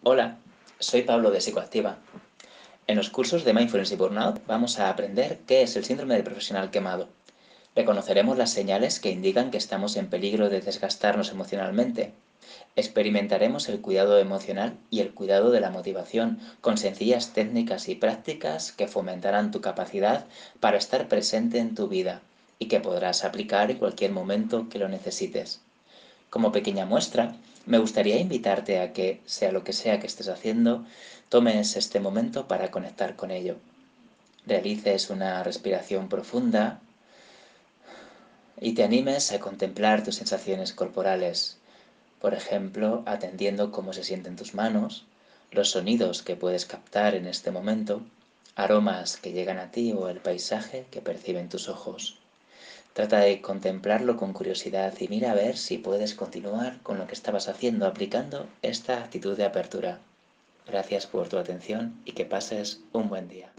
Hola, soy Pablo de Psicoactiva. En los cursos de Mindfulness y Burnout vamos a aprender qué es el síndrome del profesional quemado. Reconoceremos las señales que indican que estamos en peligro de desgastarnos emocionalmente. Experimentaremos el cuidado emocional y el cuidado de la motivación con sencillas técnicas y prácticas que fomentarán tu capacidad para estar presente en tu vida y que podrás aplicar en cualquier momento que lo necesites. Como pequeña muestra, me gustaría invitarte a que, sea lo que sea que estés haciendo, tomes este momento para conectar con ello. Realices una respiración profunda y te animes a contemplar tus sensaciones corporales, por ejemplo, atendiendo cómo se sienten tus manos, los sonidos que puedes captar en este momento, aromas que llegan a ti o el paisaje que perciben tus ojos. Trata de contemplarlo con curiosidad y mira a ver si puedes continuar con lo que estabas haciendo aplicando esta actitud de apertura. Gracias por tu atención y que pases un buen día.